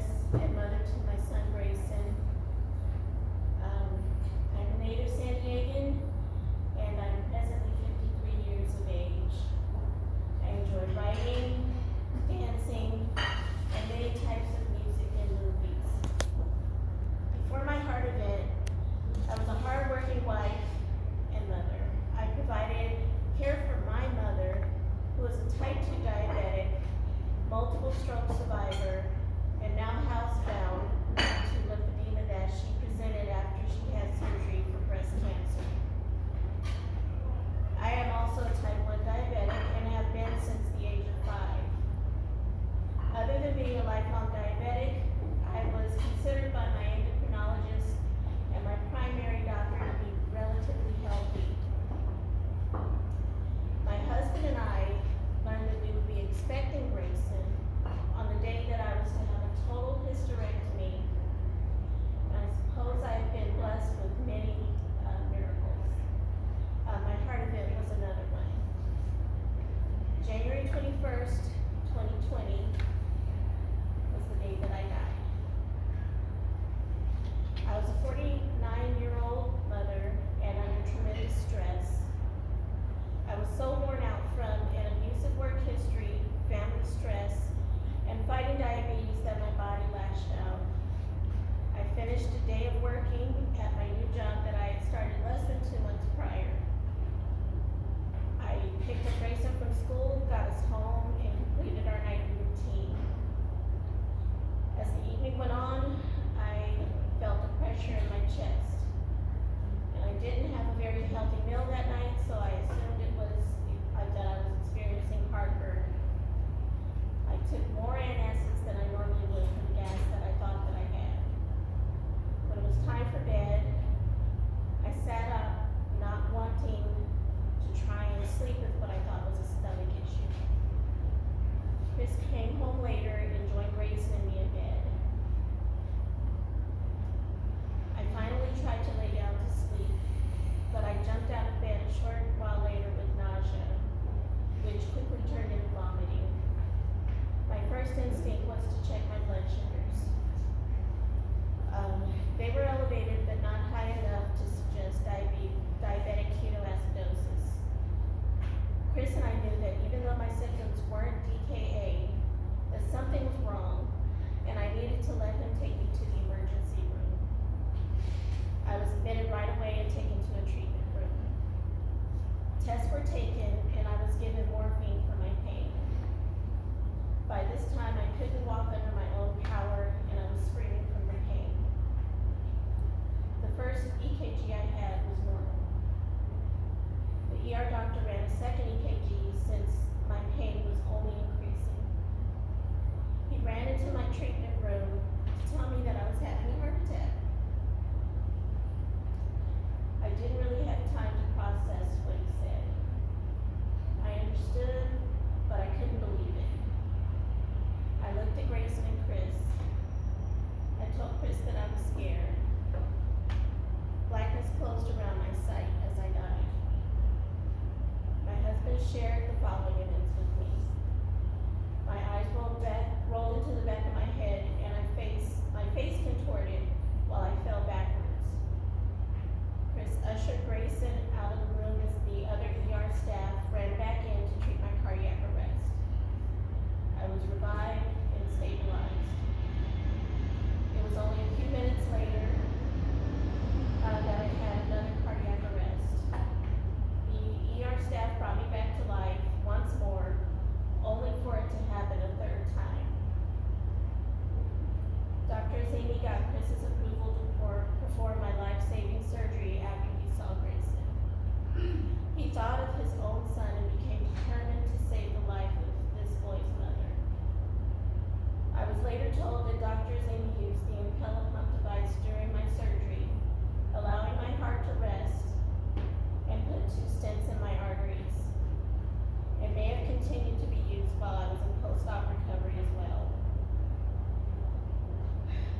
Chris and mother to my son Grayson. I'm a native San Diegan, and I'm presently 53 years of age. I enjoy writing, dancing, and many types of music and movies. Before my heart event, I was a hardworking wife and mother. I provided care for my mother, who was a type 2 diabetic, multiple stroke survivor, and now housebound to lymphedema that she presented after she had surgery for breast cancer. I am also a type 1 diabetic and have been since the age of 5. Other than being a lifelong diabetic, I was considered by my endocrinologist and my primary doctor to be relatively healthy. My husband and I learned that we would be expecting Grayson on the day that I was to have a total hysterectomy, and I suppose I've been blessed with many miracles. My heart event was another one. January 21st, 2020 was the day that I died. I was a 49-year-old mother and under tremendous stress. I was so worn out from an abusive work history, family stress, and fighting diabetes that my body lashed out. I finished a day of working at my new job that I had started less than 2 months prior. I picked up Grayson from school, got us home, and completed our nightly routine. As the evening went on, I felt a pressure in my chest. And I didn't have a very healthy meal that night, so I assumed it was that I was experiencing heartburn. I took more antacids than I normally would for the gas that I thought that I had. When it was time for bed, I sat up, not wanting to try and sleep with what I thought was a stomach issue. Chris came home later and joined Grayson and me in bed. I finally tried to lay down to sleep, but I jumped out of bed a short while later with nausea, which quickly turned into vomiting. My first instinct was to check my blood sugars. They were elevated, but not high enough to suggest diabetic ketoacidosis. Chris and I knew that even though my symptoms weren't DKA, that something was wrong, and I needed to let him take me to the emergency room. I was admitted right away and taken to a treatment room. Tests were taken, and I was given morphine for my pain. By this time, I couldn't walk under my own power, and I was screaming from the pain. The first EKG I had was normal. The ER doctor ran a second EKG since my pain was only increasing. He ran into my treatment room to tell me that I was having a heart attack. I didn't really have time to process what he said. I understood, but I couldn't believe it. I looked at Grayson and Chris. I told Chris that I was scared. Blackness closed around my sight as I died. My husband shared the following events with me. My eyes rolled into the back of my head, and my face contorted while I fell backwards. Chris ushered Grayson out of the room as the other ER staff ran back in to treat my cardiac arrest. I was revived and stabilized. It was only a few minutes later that I had another cardiac arrest. The ER staff brought me back to life once more, only for it to happen a third time. Dr. Amy got Chris's approval to perform my life-saving surgery after he saw Grayson. He thought of his own son and became determined to save the life of this boy's mother. I was later told that Dr. Amy used the Impella pump device during my surgery, allowing my heart to rest, and put 2 stents in my arteries. It may have continued to be used while I was in post-op recovery as well.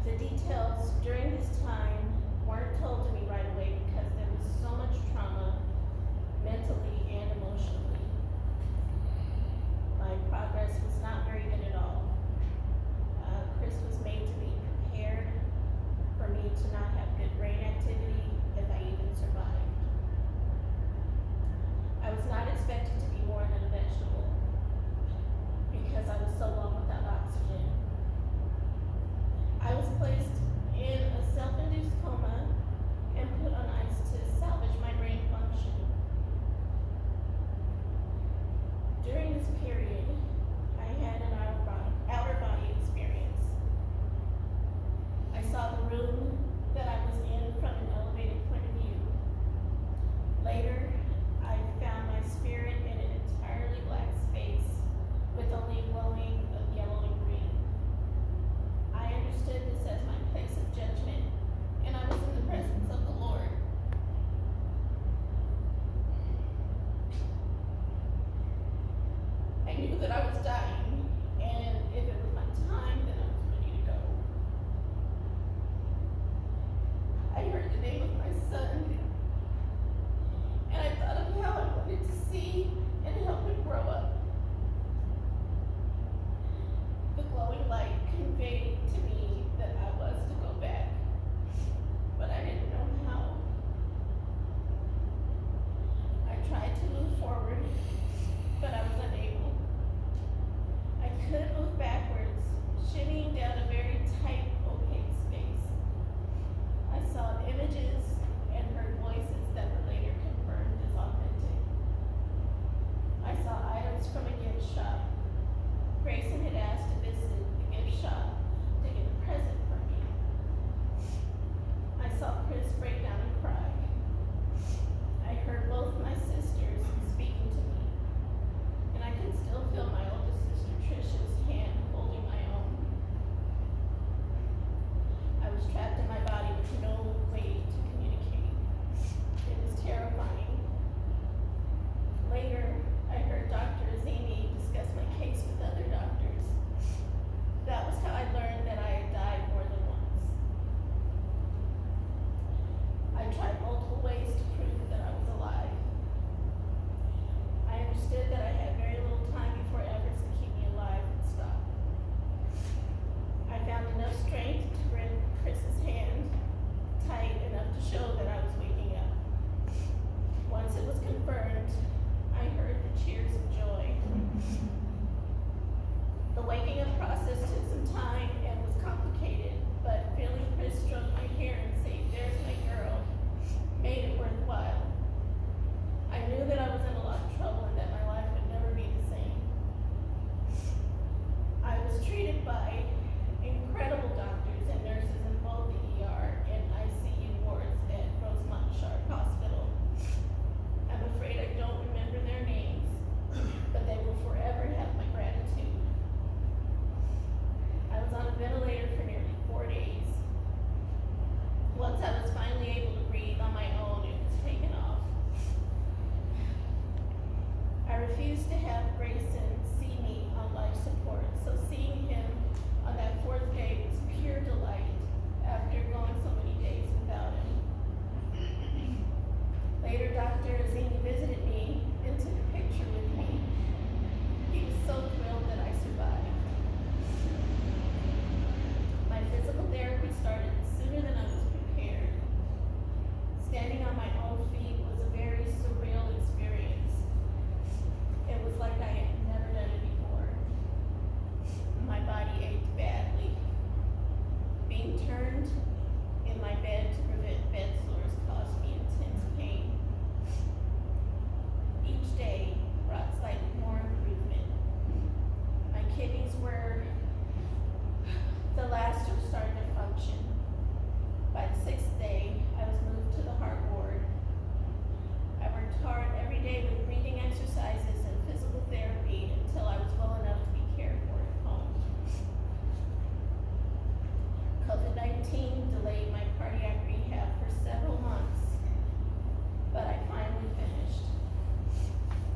The details during this time weren't told to me right away because there was so much trauma, mentally and emotionally. My progress was not very good at all. Chris was made to this period, I had an outer body experience. I saw the room that I was in from an elevated point of view. Later, I found my spirit in an entirely black space with only glowing of yellow and green. I understood this as my place of judgment, and I was in the presence of the Lord. I knew that I was dying, and if it was my time, then I was ready to go. I heard the name of my son, and I thought of how I wanted to see and help him grow up. The glowing light conveyed to me that I was to go back, but I didn't know how. I tried to move forward, but I was unable. I could move backwards, shimmying down a very tight, opaque space. I saw images and heard voices that were later confirmed as authentic. I saw items from a gift shop. Grayson had asked to visit the gift shop to get a present for me. I saw Chris break down and cry. I heard both my sisters speaking to me, and I could still feel my oldest sister Trisha's hand holding my own. I was trapped in my body with no way to communicate. It was terrifying. Later, I heard Dr. Azimi discuss my case with other doctors. That was how I learned that I had died more than once. I tried multiple ways to prove that I was alive. I understood that I had very little time before efforts to keep me alive would stop. I found enough strength to grip Chris's hand tight enough to show that I was waking up. Once it was confirmed, I heard the cheers of joy. The waking up process took some time and was complicated, but feeling Chris stroke my hair and say, "There's my girl," made it worthwhile. I knew that I was in a lot of trouble and that my life would never be the same. I was treated by incredible doctors and nurses in both the ER and ICU wards at Rosemont Sharp Hospital. I'm afraid I don't remember their names, but they will forever have my gratitude. I was on a ventilator for nearly 4 days. Once I was finally able to breathe on my own, it was taken off. I refused to have Grayson see me on life support, so seeing him on that 4th day was pure delight after going so many days without him. Later, Dr. Azimi visited me and took a picture with me. He was so thrilled that I survived. My physical therapy started sooner than I was prepared. Standing on my own feet was a very surreal experience. It was like I had never done it before. My body ached badly. Being turned in my bed to prevent bed sores caused me intense pain. Each day brought slightly more improvement. My kidneys were the last to start their function. By the 6th day, I was moved to the heart ward. I worked hard every day with breathing exercises and physical therapy until I was well enough to be cared for at home. COVID-19 delayed my cardiac rehab for several months, but I finally finished.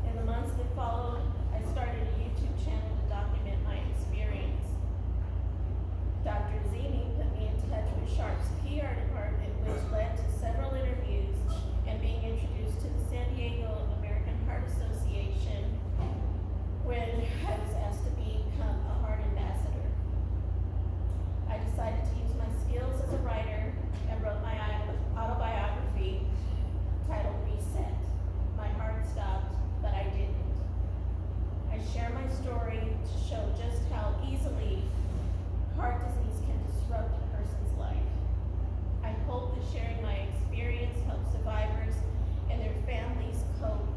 In the months that followed, I started a YouTube channel to document my experience. Dr. Azimi put me in touch with Sharp's PR department, which led to several interviews and being introduced to the San Diego American Heart Association when I was asked to become a heart ambassador. I decided to use my skills as a writer and wrote my autobiography titled Reset. My heart stopped, but I didn't. I share my story to show just how easily heart disease can disrupt a person's life. I hope that sharing my experience helps survivors and their families cope